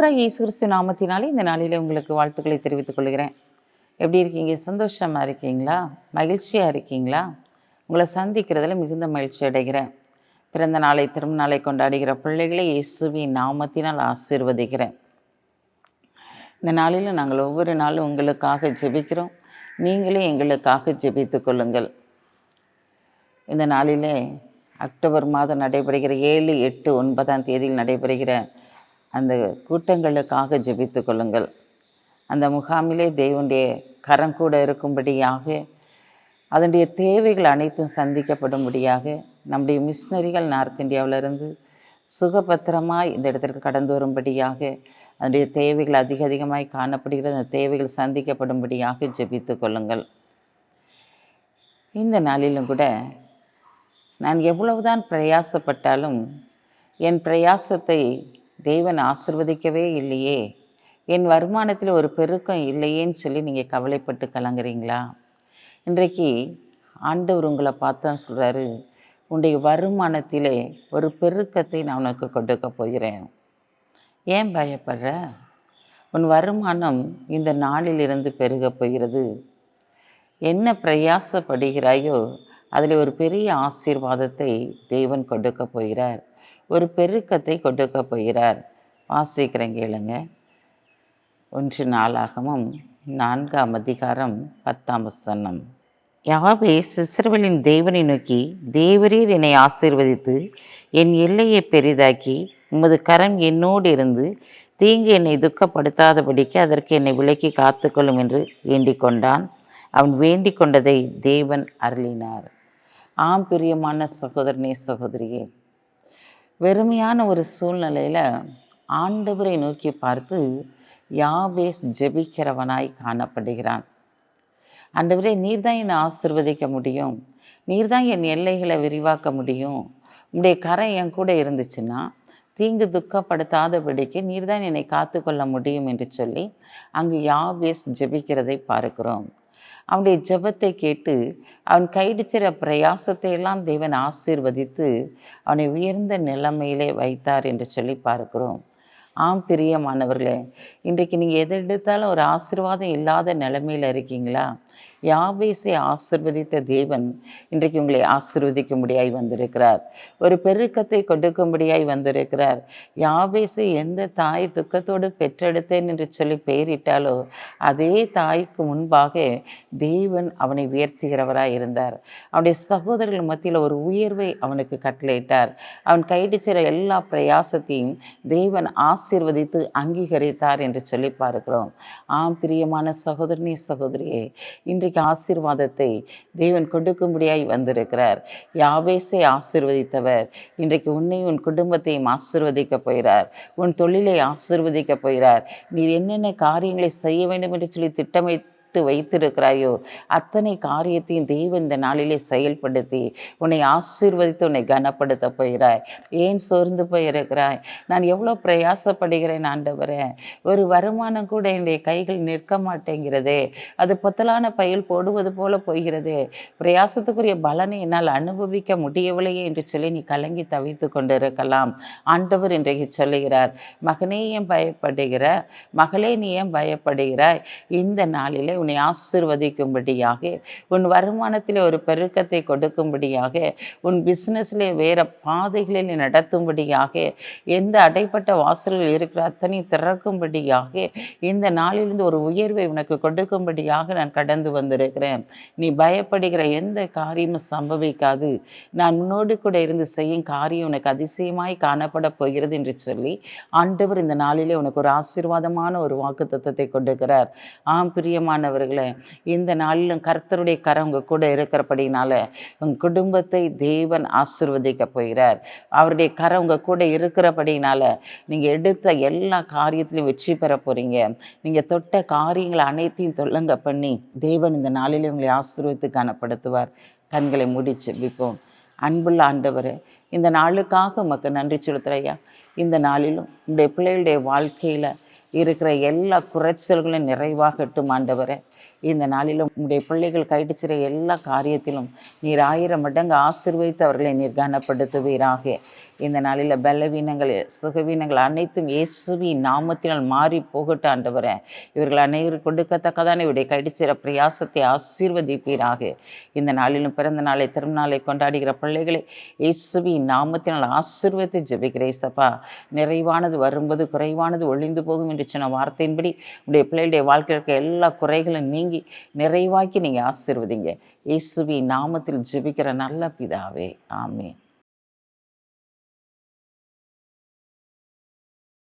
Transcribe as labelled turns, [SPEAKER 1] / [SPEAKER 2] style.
[SPEAKER 1] ஆண்டவராகிய இயேசு கிறிஸ்து நாமத்தினாலே இந்த நாளிலே உங்களுக்கு வாழ்த்துக்களை தெரிவித்துக் கொள்கிறேன். எப்படி இருக்கீங்க? சந்தோஷமாக இருக்கீங்களா? மகிழ்ச்சியாக இருக்கீங்களா? உங்களை சந்திக்கிறதுல மிகுந்த மகிழ்ச்சி அடைகிறேன். பிறந்த நாளை திரும்ப நாளை கொண்டாடுகிற பிள்ளைகளை இயேசுவின் நாமத்தினால் ஆசீர்வதிக்கிறேன். இந்த நாளில் நாங்கள் ஒவ்வொரு நாளும் உங்களுக்காக ஜெபிக்கிறோம். நீங்களே எங்களுக்காக ஜெபித்து கொள்ளுங்கள். இந்த நாளிலே அக்டோபர் மாதம் நடைபெறுகிற 7, 8, 9ஆம் தேதியில் நடைபெறுகிற அந்த கூட்டங்களுக்காக ஜெபித்து கொள்ளுங்கள். அந்த முகாமிலே தேவனுடைய கரம் கூட இருக்கும்படியாக, அதனுடைய தேவைகள் அனைத்தும் சந்திக்கப்படும்படியாக நம்முடைய மிஷினரிகள் நார்த் இந்தியாவிலிருந்து சுகபத்திரமாய் இந்த இடத்திற்கு கடந்து வரும்படியாக, அதனுடைய தேவைகள் அதிகமாய் காணப்படுகிறது. அந்த தேவைகள் சந்திக்கப்படும்படியாக ஜெபித்து கொள்ளுங்கள். இந்த நாளிலும் கூட நான் எவ்வளவுதான் பிரயாசப்பட்டாலும் என் பிரயாசத்தை தேவன் ஆசிர்வதிக்கவே இல்லையே, என் வருமானத்தில் ஒரு பெருக்கம் இல்லையேன்னு சொல்லி நீங்கள் கவலைப்பட்டு கலங்குறீங்களா? இன்றைக்கு ஆண்டவர் உங்களை பார்த்தா சொல்கிறாரு, உன்னுடைய வருமானத்திலே ஒரு பெருக்கத்தை நான் உனக்கு கொடுக்க போகிறேன். ஏன் பயப்படுற? உன் வருமானம் இந்த நாளிலிருந்து பெருக போகிறது. என்ன பிரயாசப்படுகிறாயோ அதில் ஒரு பெரிய ஆசீர்வாதத்தை தேவன் கொடுக்க போகிறார். ஒரு பெருக்கத்தை கொடுக்க போகிறார். வாசிக்கிறேன் கேளுங்க. 1 நாளாகமம் 4ஆம் அதிகாரம் 10ஆம் வசனம். யாவேஸ் இஸ்ரவேலின் தேவனை நோக்கி, தேவரீர் என்னை ஆசீர்வதித்து என் எல்லையை பெரிதாக்கி உமது கரம் என்னோடு இருந்து தீங்கு என்னை துக்கப்படுத்தாதபடிக்கு அதற்கு என்னை விலக்கி காத்துக்கொள்ளும் என்று வேண்டிக் கொண்டான். அவன் வேண்டிக் கொண்டதை தேவன் அருளினார். ஆம் பிரியமான சகோதரனே, சகோதரியே, வெறுமையான ஒரு சூழ்நிலையில் ஆண்டவரை நோக்கி பார்த்து யாவேஸ் ஜெபிக்கிறவனாய் காணப்படுகிறான். ஆண்டவரே, நீர் தான் என்னை ஆசீர்வதிக்க முடியும், நீர் தான் என் எல்லைகளை விரிவாக்க முடியும், உம்முடைய கரம் என் கூட இருந்துச்சுன்னா தீங்கு துக்கப்படுத்தாதபடிக்கு நீர் தான் என்னை காத்து கொள்ள முடியும் என்று சொல்லி அங்கு யாவேஸ் ஜெபிக்கிறதை பார்க்கிறோம். அவனுடைய ஜெபத்தை கேட்டு அவன் கைடிச்சிற பிரயாசத்தை எல்லாம் தேவன் ஆசீர்வதித்து அவனை உயர்ந்த நிலைமையிலே வைத்தார் என்று சொல்லி பார்க்கிறோம். ஆம் பிரியமானவர்களே, இன்றைக்கு நீங்கள் எதை எடுத்தாலும் ஒரு ஆசீர்வாதம் இல்லாத நிலைமையில் இருக்கீங்களா? யாவேசை ஆசீர்வதித்த தேவன் இன்றைக்கு உங்களை ஆசீர்வதிக்கும்படியாய் வந்திருக்கிறார். ஒரு பெருக்கத்தை கொடுக்கும்படியாய் வந்திருக்கிறார். யாவேசை எந்த தாய் துக்கத்தோடு பெற்றெடுத்தேன் என்று சொல்லி பெயரிட்டாலோ அதே தாய்க்கு முன்பாக தேவன் அவனை உயர்த்துகிறவராய் இருந்தார். அவனுடைய சகோதரர்கள் மத்தியில் ஒரு உயர்வை அவனுக்கு கட்டளையிட்டார். அவன் கைடிச்சிற எல்லா பிரயாசத்தையும் தேவன் ஆசீர்வதித்து அங்கீகரித்தார் என்று சொல்லி பார்க்கிறோம். ஆம் பிரியமான சகோதரனே, சகோதரியே, இன்றைக்கு ஆசீர்வாதத்தை தேவன் கொடுக்கும்படியாய் வந்திருக்கிறார். யாவேசை ஆசீர்வதித்தவர் இன்றைக்கு உன்னையும் உன் குடும்பத்தையும் ஆசீர்வதிக்க போகிறார். உன் தொழிலை ஆசீர்வதிக்க போகிறார். நீ என்னென்ன காரியங்களை செய்ய வேண்டும் என்று சொல்லி திட்டமிட்டு வைத்திருக்கிறாயோ அத்தனை காரியத்தையும் தேவன் இந்த நாளிலே செயல்படுத்தி உன்னை ஆசீர்வதித்து உன்னை கனப்படுத்த போகிறாய். ஏன் சோர்ந்து போயிருக்கிறாய்? நான் எவ்வளோ பிரயாசப்படுகிறேன் ஆண்டவரே, ஒரு வருமானம் கூட என்னுடைய கைகள் நிற்க மாட்டேங்கிறதே, அது பொத்தலான பையில் போடுவது போல போகிறதே, பிரயாசத்துக்குரிய பலனை என்னால் அனுபவிக்க முடியவில்லையே என்று சொல்லி நீ கலங்கி தவித்து கொண்டிருக்கலாம். ஆண்டவர் இன்றைக்கு சொல்லுகிறார், மகனே ஏன் பயப்படுகிற, மகளே நீ ஏன் பயப்படுகிறாய்? இந்த நாளிலே உன்னை ஆசீர்வதிக்கும்படியாக, உன் வருமானத்திலே ஒரு பெருக்கத்தை கொடுக்கும்படியாக, உன் பிஸ்னஸ்லே வேற பாதைகளில் நடத்தும்படியாக, எந்த அடைப்பட்ட வாசல்கள் இருக்கிற அத்தனை திறக்கும்படியாக, இந்த நாளிலிருந்து ஒரு உயர்வை உனக்கு கொடுக்கும்படியாக நான் கடந்து வந்திருக்கிறேன். நீ பயப்படுகிற எந்த காரியமும் சம்பவிக்காது. நான் உன்னோடு கூட இருந்து செய்யும் காரியம் உனக்கு அதிசயமாய் காணப்பட போகிறது என்று சொல்லி ஆண்டவர் இந்த நாளிலே உனக்கு ஒரு ஆசீர்வாதமான ஒரு வாக்குத்தத்தத்தை கொடுக்கிறார். ஆம் பிரியமானவர்களே, இந்த நாளிலும் கர்த்தருடைய கரம் உங்க கூட இருக்கிறபடினால உங்க குடும்பத்தை தேவன் ஆசீர்வதிக்க போகிறார். அவருடைய கரம் உங்க கூட இருக்கிறபடினால நீங்க எடுத்த எல்லா காரியத்திலையும் வெற்றி பெற போறீங்க. நீங்க தொட்ட காரியங்களை அனைத்தையும் தொல்லங்க பண்ணி தேவன் இந்த நாளிலே உங்களை ஆசீர்வதித்து கனப்படுத்துவார். கண்களை மூடி ஜெபிப்போம். அன்புள்ள ஆண்டவரே, இந்த நாளுக்காக உமக்கு நன்றி செலுத்துறையா. இந்த நாளிலும் உங்களுடைய பிள்ளைகளுடைய வாழ்க்கையில் இருக்கிற எல்லா குறைச்சல்களும் நிறைவாகட்டும் ஆண்டவரே. இந்த நாளிலும் உம்முடைய பிள்ளைகள் கைடிச்சிற எல்லா காரியத்திலும் நீர் 1000 மடங்கு ஆசீர்வதித்து அவர்களை நீர் கனப்படுத்துவீராக. இந்த நாளில் பலவீனங்கள் சுகவீனங்கள் அனைத்தும் இயேசுவின் நாமத்தினால் மாறி போகட்டும் ஆண்டவரே. இவர்கள் அனைவரும் கொடுக்கத்தக்கதான இவருடைய கைடிச்சிற பிரயாசத்தை ஆசீர்வதிப்பீராக. இந்த நாளிலும் பிறந்த நாளை திருநாளை கொண்டாடுகிற பிள்ளைகளை இயேசுவின் நாமத்தினால் ஆசீர்வதித்து ஜெபிக்கிறேன் சப்பா. நிறைவானது வரும்போது குறைவானது ஒழிந்து போகும் என்று சொன்ன வார்த்தையின்படி உடைய பிள்ளைகளுடைய வாழ்க்கையில் இருக்க எல்லா குறைகளும் நீங்கி நிறைவாக்கி நீங்கள் ஆசீர்வதிங்க. இயேசுவின் நாமத்தில் ஜெபிக்கிற நல்ல பிதாவே, ஆமென்.